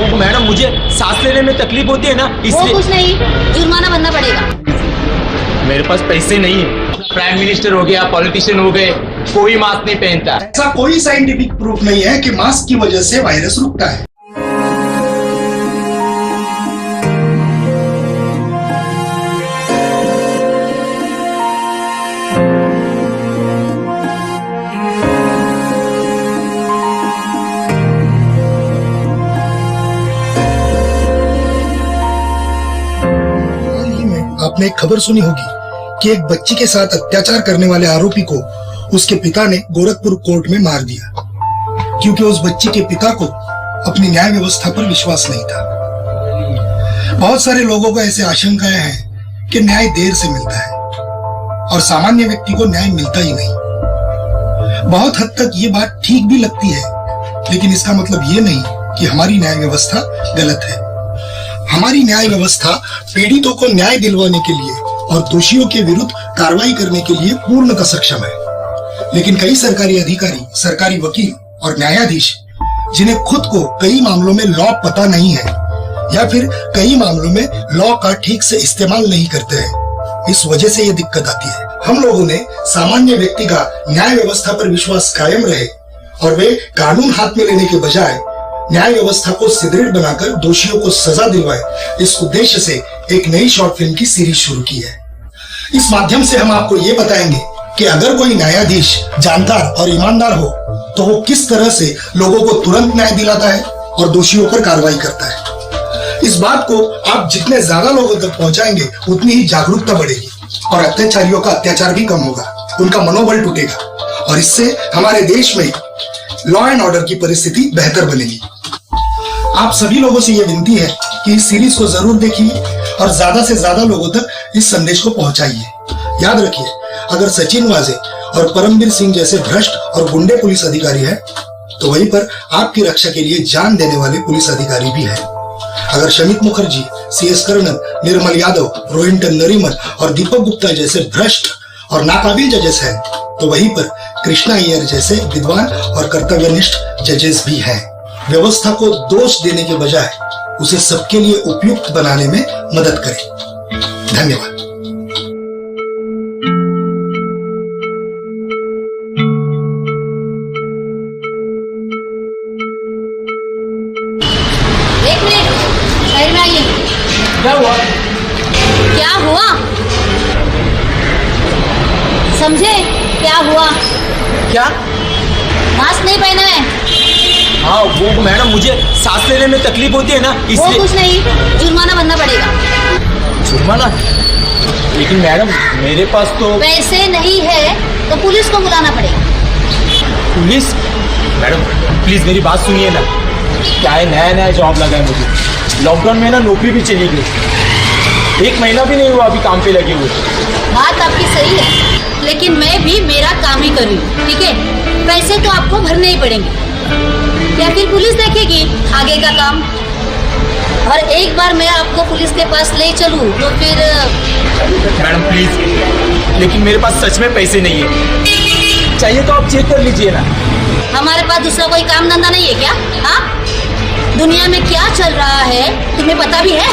वो मैडम मुझे सांस लेने में तकलीफ होती है ना, वो इसलिए। कुछ नहीं, जुर्माना भरना पड़ेगा। मेरे पास पैसे नहीं है। प्राइम मिनिस्टर हो गया, पॉलिटिशियन हो गए, कोई मास्क नहीं पहनता। ऐसा कोई साइंटिफिक प्रूफ नहीं है कि मास्क की वजह से वायरस रुकता है। हाल ही में आपने एक खबर सुनी होगी कि एक बच्ची के साथ अत्याचार करने वाले आरोपी को उसके पिता ने गोरखपुर कोर्ट में मार दिया, क्योंकि उस बच्ची के पिता को अपनी न्याय व्यवस्था पर विश्वास नहीं था। बहुत सारे लोगों को ऐसे आशंकाएं हैं कि न्याय देर से मिलता है और सामान्य व्यक्ति को न्याय मिलता ही नहीं। बहुत हद तक ये बात ठीक भी लगती है, लेकिन इसका मतलब ये नहीं कि हमारी न्याय व्यवस्था गलत है। हमारी न्याय व्यवस्था पीड़ितों को न्याय दिलवाने के लिए और दोषियों के विरुद्ध कार्रवाई करने के लिए पूर्णतः सक्षम है। लेकिन कई सरकारी अधिकारी, सरकारी वकील और न्यायाधीश जिन्हें खुद को कई मामलों में लॉ पता नहीं है या फिर कई मामलों में लॉ का ठीक से इस्तेमाल नहीं करते हैं, इस वजह से ये दिक्कत आती है। हम लोगों ने सामान्य व्यक्ति का न्याय व्यवस्था पर विश्वास कायम रहे और वे कानून हाथ में लेने के बजाय न्याय व्यवस्था को सुदृढ़ बनाकर दोषियों को सजा दिलवाए, इस उद्देश्य से एक नई शॉर्ट फिल्म की सीरीज शुरू की है। इस माध्यम से हम आपको ये बताएंगे कि अगर कोई न्यायाधीश जानकार और ईमानदार हो तो वो किस तरह से लोगों को तुरंत न्याय दिलाता है और दोषियों पर कार्रवाई करता है। इस बात को आप जितने ज्यादा लोगों तक पहुंचाएंगे उतनी ही जागरूकता बढ़ेगी और अत्याचारियों का अत्याचार भी कम होगा, उनका मनोबल टूटेगा और इससे हमारे देश में लॉ एंड ऑर्डर की परिस्थिति बेहतर बनेगी। आप सभी लोगों से यह विनती है कि इस सीरीज को जरूर देखिए और ज्यादा से ज्यादा लोगों तक इस संदेश को पहुंचाइए। याद रखिए, अगर सचिन वाजे और परमवीर सिंह जैसे भ्रष्ट और गुंडे पुलिस अधिकारी हैं, तो वहीं पर आपकी रक्षा के लिए जान देने वाले पुलिस अधिकारी भी हैं। अगर शमित मुखर्जी, CS कर्णन, निर्मल यादव, रोहिंटन नरीमन और दीपक गुप्ता जैसे भ्रष्ट और नाकाबिल जजेस हैं, तो वहीं पर कृष्णा अय्यर जैसे विद्वान और कर्तव्यनिष्ठ जजेस भी हैं। व्यवस्था को दोष देने के बजाय उसे सबके लिए उपयुक्त बनाने में मदद करें। धन्यवाद। एक मिनट, साइड में आइए। क्या हुआ? क्या हुआ? समझे क्या हुआ? क्या? मास्क नहीं पहना है। हाँ, वो मैडम मुझे सांस लेने में तकलीफ होती है ना, वो इसलिए। कुछ नहीं, जुर्माना भरना पड़ेगा। जुर्माना? लेकिन मैडम मेरे पास तो पैसे नहीं है तो पुलिस को बुलाना पड़ेगा। पुलिस? मैडम प्लीज मेरी बात सुनिए ना। क्या है, नया नया जॉब लगा है मुझे। लॉकडाउन में ना नौकरी भी चली गई, 1 महीना भी नहीं हुआ अभी काम पे लगे हुए। बात आपकी सही है, लेकिन मैं भी मेरा काम ही कर रही हूँ, ठीक है? पैसे तो आपको भरने ही पड़ेंगे, या फिर पुलिस देखेगी आगे का काम। और एक बार मैं आपको पुलिस के पास ले चलूँ तो फिर। मैडम प्लीज, लेकिन मेरे पास सच में पैसे नहीं है। चाहिए तो आप चेक कर लीजिए ना। हमारे पास दूसरा कोई काम धंधा नहीं है क्या? हाँ, दुनिया में क्या चल रहा है तुम्हें पता भी है?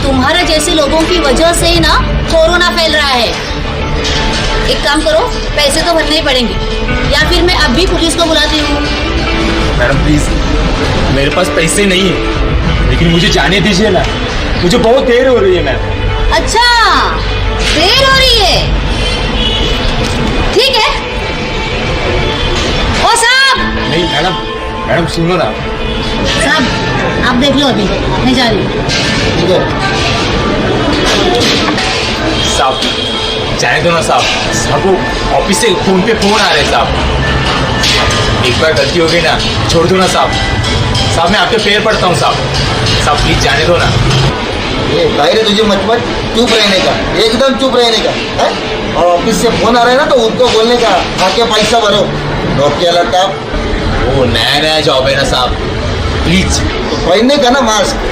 तुम्हारे जैसे लोगों की वजह से ही ना कोरोना फैल रहा है। एक काम करो, पैसे तो भरने ही पड़ेंगे, या फिर मैं अभी पुलिस को बुलाती हूँ। मैडम प्लीज, मेरे पास पैसे नहीं है, लेकिन मुझे जाने दीजिए ना, मुझे बहुत देर हो रही है मैम। अच्छा, देर हो रही है, ठीक है। ओ साहब! नहीं मैडम, मैडम सुनो ना। साहब आप देख लो, अभी मैं जा रही हूँ। साहब जाने दो ना साहब। साहब वो ऑफिस से फोन पे फोन आ रहे हैं साहब। एक बार गलती हो गई ना, छोड़ दो ना साहब। साहब मैं आपके पैर पड़ता हूँ साहब। साहब प्लीज जाने दो ना। ये बाहर तुझे मत चुप रहने का, एकदम चुप रहने का है? और ऑफिस से फोन आ रहा है ना तो उनको बोलने का आके पैसा भरो। नौकरी लगता वो नया नया जॉब है ना साहब, प्लीज। तो पहनने का ना मास्क।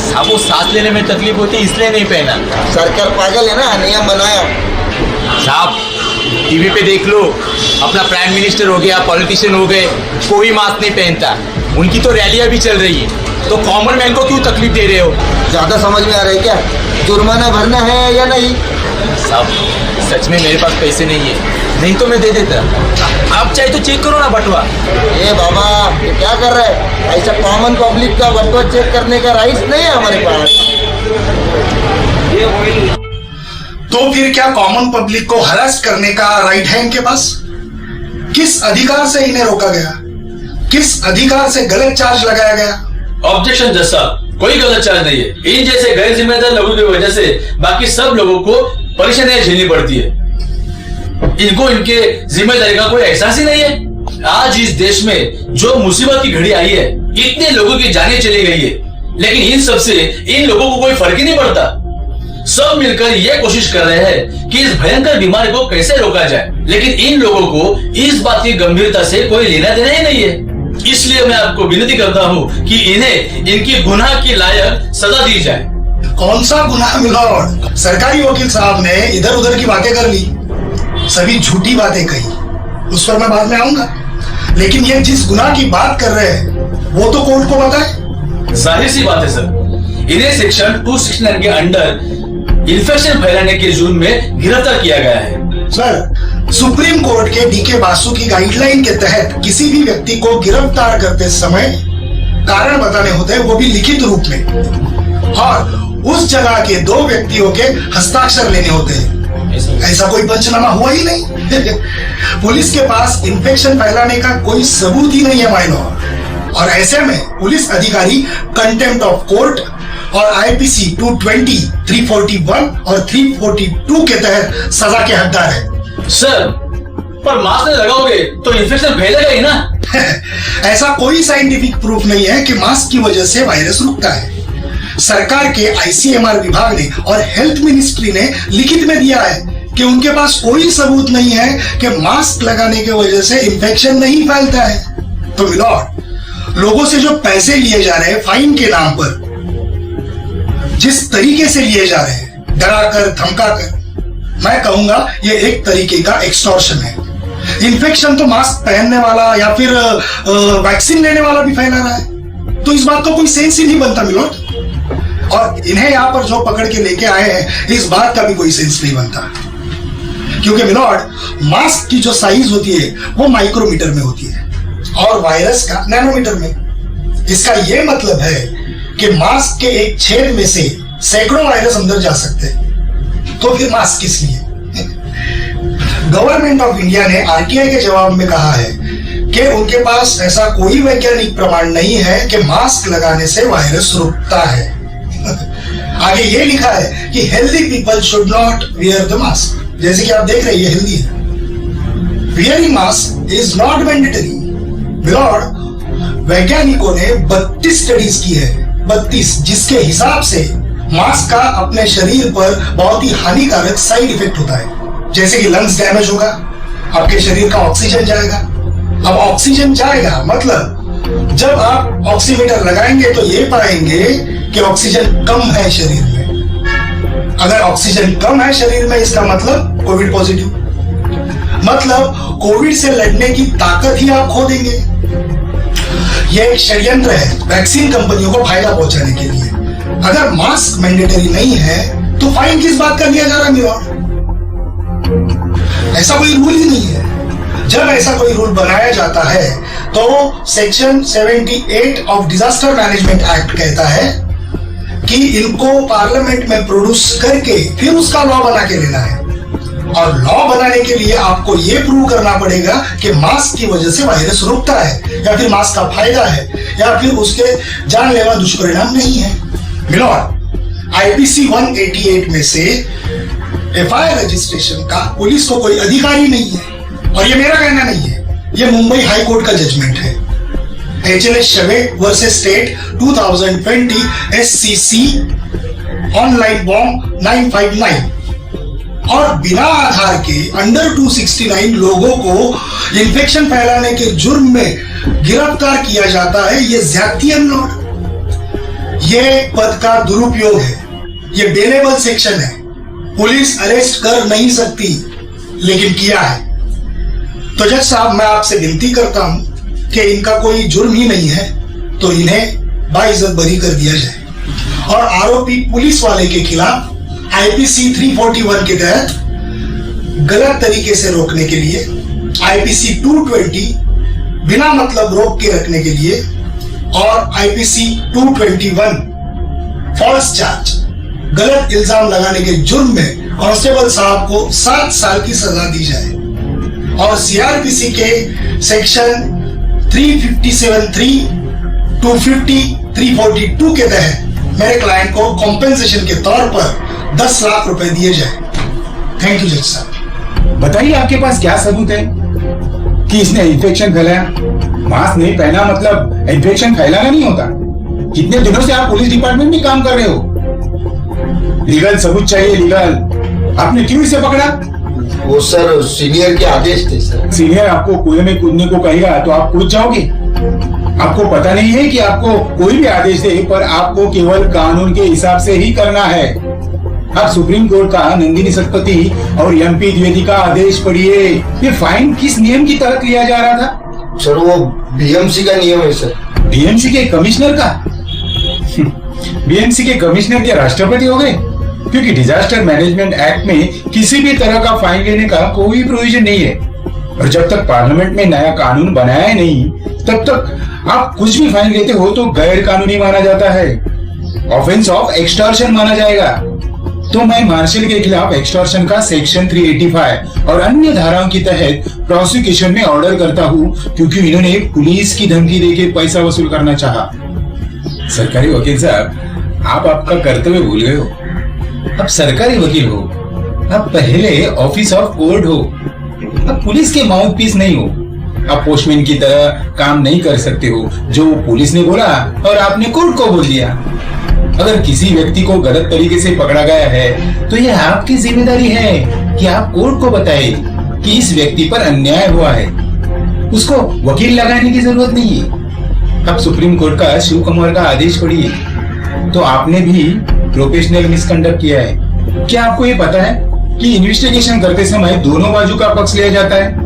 साहब वो सांस लेने में तकलीफ होती है इसलिए नहीं पहना। सरकार पागल है ना, नियम बनाया। साहब टीवी पे देख लो, अपना प्राइम मिनिस्टर हो गया, पॉलिटिशियन हो गए, कोई मास्क नहीं पहनता। उनकी तो रैलियां भी चल रही है, तो कॉमन मैन को क्यों तकलीफ दे रहे हो? ज्यादा समझ में आ रहा है क्या? जुर्माना भरना है या नहीं? साहब सच में मेरे पास पैसे नहीं है, नहीं तो मैं दे देता। आप चाहे तो चेक करो ना बटवा। ए बाबा, ये क्या कर रहा है? ऐसा कॉमन पब्लिक का बटवा चेक करने का राइट्स नहीं है हमारे पास। तो फिर क्या कॉमन पब्लिक को हरास करने का राइट है इनके पास? किस अधिकार से इन्हें रोका गया? किस अधिकार से गलत चार्ज लगाया गया? ऑब्जेक्शन जज साहब, कोई गलत चार्ज नहीं है। इन जैसे गैर जिम्मेदार लोगों की वजह से बाकी सब लोगों को परेशानियां झेलनी पड़ती है। इनको इनके जिम्मेदारी का कोई एहसास ही नहीं है। आज इस देश में जो मुसीबत की घड़ी आई है, इतने लोगों की जानें चली गई है, लेकिन इन सब से इन लोगों को कोई फर्क ही नहीं पड़ता। सब मिलकर यह कोशिश कर रहे हैं कि इस भयंकर बीमारी को कैसे रोका जाए, लेकिन इन लोगों को इस बात की गंभीरता से कोई लेना देना ही नहीं है। इसलिए मैं आपको विनती करता हूँ कि इन्हें इनकी गुनाह की लायक सजा दी जाए। कौन सा गुनाह मिलॉर्ड? सरकारी वकील साहब ने इधर उधर की बातें कर ली, सभी झूठी बातें कही, उस पर मैं बाद में आऊंगा। लेकिन ये जिस गुनाह की बात कर रहे हैं वो तो कोर्ट को बताए। जाहिर सी बात है सर, इन्हें सेक्शन 269 के अंडर इन्फेक्शन फैलाने के जुर्म में गिरफ्तार किया गया है। सर, सुप्रीम कोर्ट के डीके बासु की गाइडलाइन के तहत किसी भी व्यक्ति को गिरफ्तार करते समय कारण बताने होते हैं, वो भी लिखित रूप में, और उस जगह के 2 व्यक्तियों के हस्ताक्षर लेने होते हैं। ऐसा कोई पंचनामा हुआ ही नहीं। पुलिस के पास इन्फेक्शन फैलाने का कोई सबूत ही नहीं है माइनर, और ऐसे में पुलिस अधिकारी कंटेम्प्ट ऑफ कोर्ट और आईपीसी 220, 341 और 342 के तहत सजा के हकदार है। सर, पर मास्क नहीं लगाओगे तो इन्फेक्शन फैलेगा ही ना। ऐसा कोई साइंटिफिक प्रूफ नहीं है कि मास्क की वजह से वायरस रुकता है। सरकार के आईसीएमआर विभाग ने और हेल्थ मिनिस्ट्री ने लिखित में दिया है कि उनके पास कोई सबूत नहीं है कि मास्क लगाने की वजह से इंफेक्शन नहीं फैलता है। तो मिलॉर्ड, लोगों से जो पैसे लिए जा रहे हैं फाइन के नाम पर, जिस तरीके से लिए जा रहे हैं, डराकर धमकाकर, मैं कहूंगा ये एक तरीके का एक्सटॉर्शन है। इन्फेक्शन तो मास्क पहनने वाला या फिर वैक्सीन लेने वाला भी फैला रहा है, तो इस बात का कोई सेंस ही नहीं बनता मिलॉर्ड। और इन्हें यहां पर जो पकड़ के लेके आए हैं, इस बात का भी कोई सेंस नहीं बनता, क्योंकि मिलॉर्ड, मास्क की जो साइज होती है वो माइक्रोमीटर में होती है और वायरस का नैनोमीटर में। इसका यह मतलब है कि मास्क के एक छेद में से सैकड़ों वायरस अंदर जा सकते हैं, तो फिर मास्क किस लिए? गवर्नमेंट ऑफ इंडिया ने आरटीआई के जवाब में कहा है कि उनके पास ऐसा कोई वैज्ञानिक प्रमाण नहीं है कि मास्क लगाने से वायरस रुकता है। आगे ये लिखा है कि healthy people should not wear the mask. जैसे कि आप देख रहे हैं, ये हेल्दी है। Wearing mask is not mandatory. Milord, वैज्ञानिकों ने 32 स्टडीज की है, 32, जिसके हिसाब से मास्क का अपने शरीर पर बहुत ही हानिकारक साइड इफेक्ट होता है। जैसे कि लंग्स डैमेज होगा, आपके शरीर का ऑक्सीजन जाएगा। अब ऑक्सीजन जाएगा मतलब जब आप ऑक्सीमीटर लगाएंगे तो ये पाएंगे कि ऑक्सीजन कम है शरीर में। अगर ऑक्सीजन कम है शरीर में, इसका मतलब कोविड पॉजिटिव, मतलब कोविड से लड़ने की ताकत ही आप खो देंगे। यह एक षड्यंत्र है वैक्सीन कंपनियों को फायदा पहुंचाने के लिए। अगर मास्क मैंडेटरी नहीं है तो फाइन किस बात का लिया जा रहा है? ऐसा कोई रूल ही नहीं है। जब ऐसा कोई रूल बनाया जाता है तो section 78 of disaster management act कहता है कि इनको पार्लियामेंट में प्रोड्यूस करके फिर उसका लॉ बना के लेना है, और लॉ बनाने के लिए आपको यह प्रूव करना पड़ेगा कि मास्क की वजह से वायरस रुकता है, या फिर मास्क का फायदा है, या फिर उसके जानलेवा दुष्परिणाम नहीं है। मिलॉर्ड, आईपीसी 188 में से एफआईआर रजिस्ट्रेशन का पुलिस को कोई अधिकार ही नहीं है, और ये मेरा कहना नहीं है, ये मुंबई हाई कोर्ट का जजमेंट है। HLS शवे versus state 2020 SCC online Bom 959, और बिना आधार के अंडर 269 लोगों को इन्फेक्शन फैलाने के जुर्म में गिरफ्तार किया जाता है। ये ज्यादती है मिलॉर्ड, ये पद का दुरुपयोग है, ये बेलेबल सेक्शन है। पुलिस अरेस्ट कर नहीं सकती, लेकिन किया है। तो जज साहब, मैं आपसे विनती करता हूं कि इनका कोई जुर्म ही नहीं है, तो इन्हें बाइज्जत बरी कर दिया जाए और आरोपी पुलिस वाले के खिलाफ आईपीसी 341 के तहत गलत तरीके से रोकने के लिए, आईपीसी 220 बिना मतलब रोक के रखने के लिए और आईपीसी 221 फॉल्स चार्ज गलत इल्जाम लगाने के जुर्म में कांस्टेबल साहब को 7 साल की सजा दी जाए और सीआरपीसी के सेक्शन 357(3), 250, 342 के तहत मेरे क्लाइंट को कॉम्पेंसेशन के तौर पर 10 लाख रुपए दिए जाए। थैंक यू जज साहब। बताइए आपके पास क्या सबूत है कि इसने इन्फेक्शन फैलाया? मास्क नहीं पहना मतलब इन्फेक्शन फैलाना नहीं होता। कितने दिनों से आप पुलिस डिपार्टमेंट में काम कर रहे हो? लीगल सबूत चाहिए, लीगल। आपने क्यों इसे पकड़ा? वो सर सीनियर के आदेश थे सर। सीनियर आपको कुएं में कूदने को कहेगा तो आप कूद जाओगे? आपको पता नहीं है कि आपको कोई भी आदेश दे पर आपको केवल कानून के हिसाब से ही करना है। आप सुप्रीम कोर्ट का नंदिनी शतपथी और एमपी द्विवेदी का आदेश पढ़िए। ये फाइन किस नियम की तहत लिया जा रहा था? सर वो बीएमसी का नियम है सर। बीएमसी के कमिश्नर का? बीएमसी के कमिश्नर के राष्ट्रपति हो गए? क्योंकि डिजास्टर मैनेजमेंट एक्ट में किसी भी तरह का फाइन लेने का कोई प्रोविजन नहीं है और जब तक पार्लियामेंट में नया कानून बनाया ही नहीं तब तक आप कुछ भी फाइन लेते हो तो गैर कानूनी माना जाता है, ऑफेंस ऑफ एक्सटॉर्शन माना जाएगा। तो मैं मार्शल के खिलाफ एक्सटॉर्शन का सेक्शन 385 और अन्य धाराओं के तहत प्रोसिक्यूशन में ऑर्डर करता हूँ क्योंकि इन्होंने पुलिस की धमकी देके पैसा वसूल करना चाहा। सरकारी वकील साहब, आप आपका कर्तव्य भूल गए हो। अब सरकारी वकील हो, अब पहले ऑफिस ऑफ कोर्ट हो, अब पुलिस के माउथ पीस नहीं हो। आप पोस्टमैन की तरह काम नहीं कर सकते हो। जो पुलिस ने बोला और आपने कोर्ट को बोल दिया। अगर किसी व्यक्ति को गलत तरीके से पकड़ा गया है तो यह आपकी जिम्मेदारी है कि आप कोर्ट को बताएं कि इस व्यक्ति पर अन्याय हुआ है। उसको वकील लगाने की जरूरत नहीं है। अब सुप्रीम कोर्ट का शिव कुमार का आदेश पढ़िए तो आपने भी प्रोफेशनल मिसकंडक्ट किया है। क्या आपको ये पता है कि इन्वेस्टिगेशन करते समय दोनों बाजू का पक्ष लिया जाता है?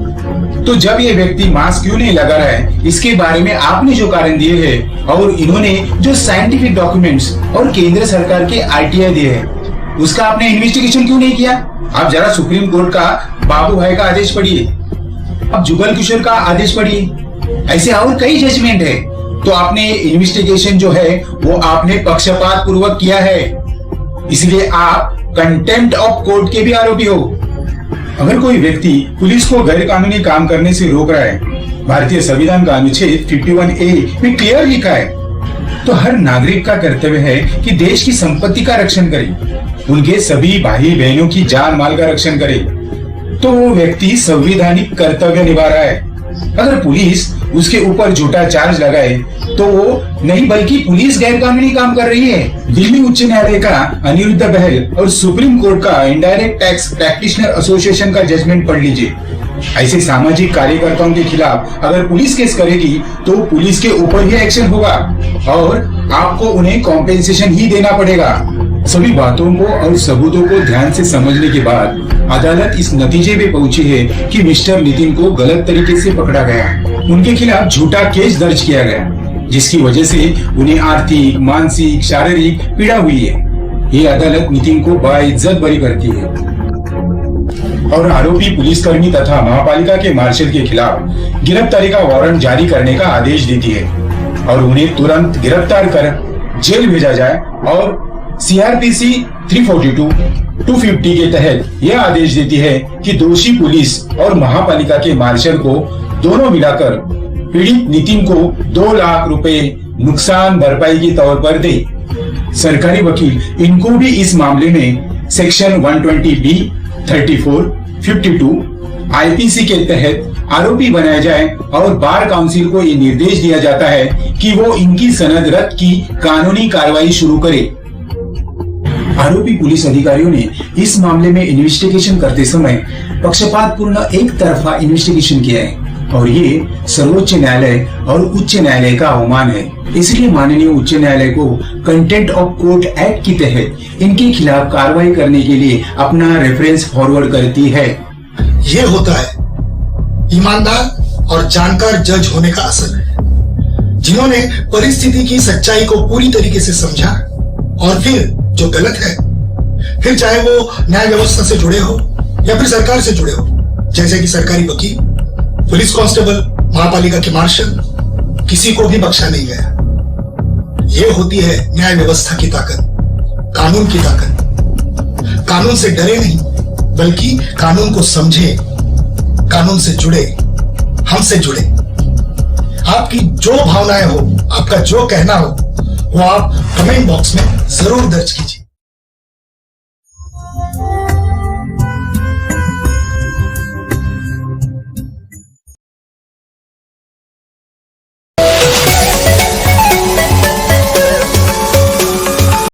तो जब ये व्यक्ति मास्क क्यों नहीं लगा रहा है इसके बारे में आपने जो कारण दिए हैं और इन्होंने जो साइंटिफिक डॉक्यूमेंट्स और केंद्र सरकार के आरटीआई दिए हैं उसका आपने इन्वेस्टिगेशन क्यों नहीं किया? आप जरा सुप्रीम कोर्ट का बाबू भाई का आदेश पढ़िए, अब जुगल किशोर का आदेश पढ़िए, ऐसे और कई जजमेंट है। तो आपने इन्वेस्टिगेशन जो है वो आपने पक्षपात पूर्वक किया है, इसलिए आप कंटेम्प्ट ऑफ कोर्ट के भी आरोपी हो। अगर कोई व्यक्ति पुलिस को गैर कानूनी काम करने से रोक रहा है, भारतीय संविधान का अनुच्छेद 51A में क्लियर लिखा है, तो हर नागरिक का कर्तव्य है कि देश की संपत्ति का रक्षण करे, उनके सभी भाई बहनों की जान माल का रक्षण करे। तो वो व्यक्ति संवैधानिक कर्तव्य निभा रहा है। अगर पुलिस उसके ऊपर झूठा चार्ज लगाए तो वो नहीं बल्कि पुलिस गैर कानूनी काम कर रही है। दिल्ली उच्च न्यायालय का अनिरुद्ध बहल और सुप्रीम कोर्ट का इनडायरेक्ट टैक्स प्रैक्टिशनर एसोसिएशन का जजमेंट पढ़ लीजिए। ऐसे सामाजिक कार्यकर्ताओं के खिलाफ अगर पुलिस केस करेगी तो पुलिस के ऊपर ही एक्शन होगा और आपको उन्हें कॉम्पेंसेशन ही देना पड़ेगा। सभी बातों को और सबूतों को ध्यान से समझने के बाद अदालत इस नतीजे पे पहुंची है कि मिस्टर नितिन को गलत तरीके से पकड़ा गया, उनके खिलाफ झूठा केस दर्ज किया गया, जिसकी वजह से उन्हें आर्थिक, मानसिक, शारीरिक पीड़ा हुई है। ये अदालत नितिन को बाइज्जत बरी करती है और आरोपी पुलिसकर्मी तथा महापालिका के मार्शल के खिलाफ गिरफ्तारी का वारंट जारी करने का आदेश देती है और उन्हें तुरंत गिरफ्तार कर जेल भेजा जाए और सीआरपीसी 342, 250 के तहत यह आदेश देती है कि दोषी पुलिस और महापालिका के मार्शल को दोनों मिलाकर पीड़ित नितिन को 2 लाख रुपए नुकसान भरपाई के तौर पर दे। सरकारी वकील इनको भी इस मामले में सेक्शन 120B, 34, 52 आईपीसी के तहत आरोपी बनाया जाए और बार काउंसिल को ये निर्देश दिया जाता है कि वो इनकी सनद रद्द की कानूनी कार्रवाई शुरू करे। आरोपी पुलिस अधिकारियों ने इस मामले में इन्वेस्टिगेशन करते समय पक्षपातपूर्ण एक तरफा इन्वेस्टिगेशन किया है और ये सर्वोच्च न्यायालय और उच्च न्यायालय का अवमान है। इसलिए माननीय उच्च न्यायालय को कंटेम्प्ट ऑफ कोर्ट एक्ट के तहत इनके खिलाफ कार्रवाई करने के लिए अपना रेफरेंस फॉरवर्ड करती है। ये होता है ईमानदार और जानकार जज होने का असर है। जिन्होंने परिस्थिति की सच्चाई को पूरी तरीके से समझा और फिर जो गलत है, फिर चाहे वो न्याय व्यवस्था से जुड़े हो या फिर सरकार से जुड़े हो, जैसे कि सरकारी वकील, पुलिस कांस्टेबल, महापालिका के मार्शल, किसी को भी बख्शा नहीं गया। ये होती है न्याय व्यवस्था की ताकत, कानून की ताकत। कानून से डरे नहीं, बल्कि कानून को समझे, कानून से जुड़े, हमसे जुड़े। आपकी जो भावनाएं हो, आपका जो कहना हो, वो आप कमेंट बॉक्स में जरूर दर्ज कीजिए।